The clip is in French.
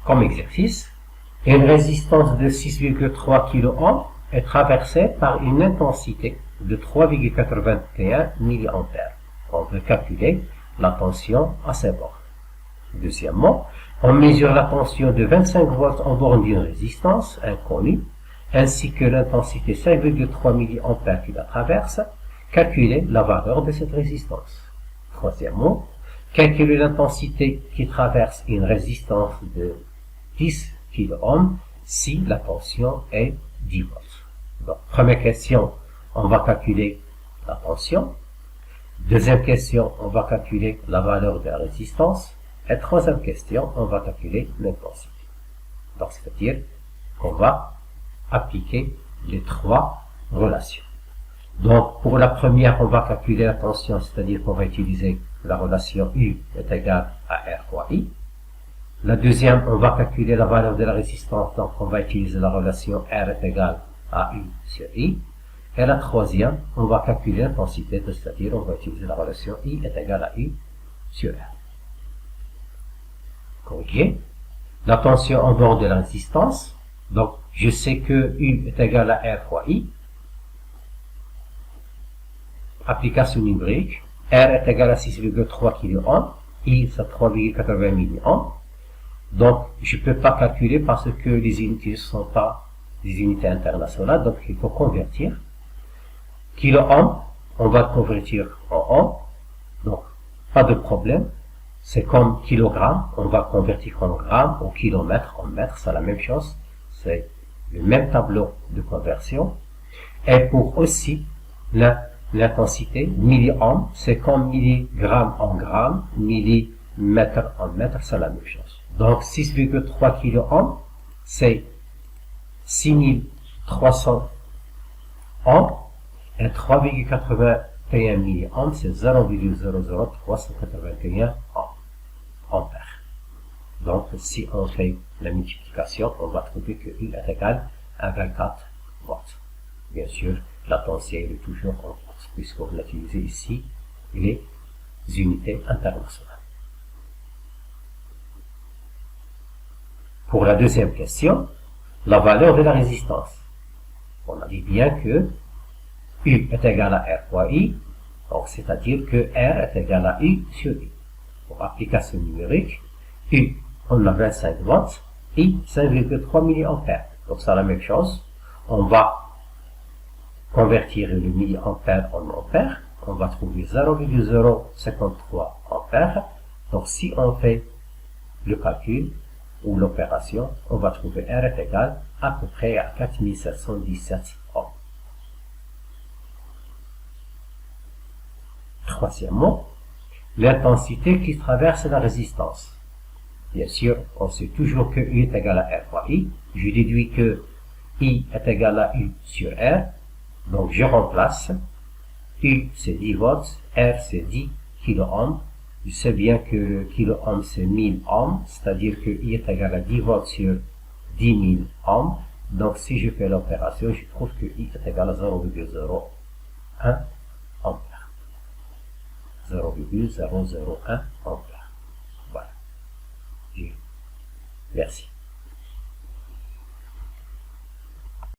comme exercice, une résistance de 6,3 kΩ est traversée par une intensité de 3,81 mA. On veut calculer la tension à ces bornes. Deuxièmement, on mesure la tension de 25 volts en borne d'une résistance inconnue, ainsi que l'intensité 5,3 mA qui la traverse. Calculer la valeur de cette résistance. Troisièmement, calculer l'intensité qui traverse une résistance de 10 kΩ si la tension est 10 volts. Donc, première question, on va calculer la tension. Deuxième question, on va calculer la valeur de la résistance. Et troisième question, on va calculer l'intensité. Donc, c'est-à-dire qu'on va appliquer les trois relations. Donc, pour la première, on va calculer la tension, c'est-à-dire qu'on va utiliser la relation U est égale à R fois I. La deuxième, on va calculer la valeur de la résistance, donc on va utiliser la relation R est égale à U sur I. Et la troisième, on va calculer l'intensité, c'est-à-dire on va utiliser la relation I est égale à U sur R. Corriger. La tension en bord de la résistance, donc je sais que U est égal à R fois I. Application numérique, R est égal à 6,3 kΩ, I c'est 3,80 mA. Donc, je ne peux pas calculer parce que les unités ne sont pas des unités internationales, donc il faut convertir. Kiloohm, on va convertir en ohm, donc pas de problème. C'est comme kilogramme, on va convertir en gramme, au kilomètre, en mètre, c'est la même chose. C'est le même tableau de conversion. Et pour aussi l'intensité, milliohm, c'est comme milligramme en gramme, millimètre en mètre, c'est la même chose. Donc 6,3 kΩ, c'est 6300 ohms, et 3,81 mA, c'est 0,00381 ampères. Donc si on fait la multiplication, on va trouver que U est égal à 24 watts. Bien sûr, la tension est toujours en watts, puisqu'on a utilisé ici les unités internationales. Pour la deuxième question, la valeur de la résistance. On a dit bien que U est égal à R fois I, donc c'est-à-dire que R est égal à U sur I. Pour application numérique, U, on a 25 watts, I, 5,3 mA. Donc c'est la même chose. On va convertir le milliampère en ampère. On va trouver 0,053 ampères. Donc si on fait le calcul ou l'opération, on va trouver R est égal à peu près à 4717 ohms. Troisièmement, l'intensité qui traverse la résistance. Bien sûr, on sait toujours que U est égal à R fois I. Je déduis que I est égal à U sur R. Donc je remplace. U c'est 10 volts, R c'est 10 kΩ. Je sais bien que le kiloohm c'est 1000 ohms, c'est-à-dire que I est égal à 10 volts sur 10 000 ohms. Donc si je fais l'opération, je trouve que I est égal à 0,01 ampère. 0,001 ampère. Voilà. Merci.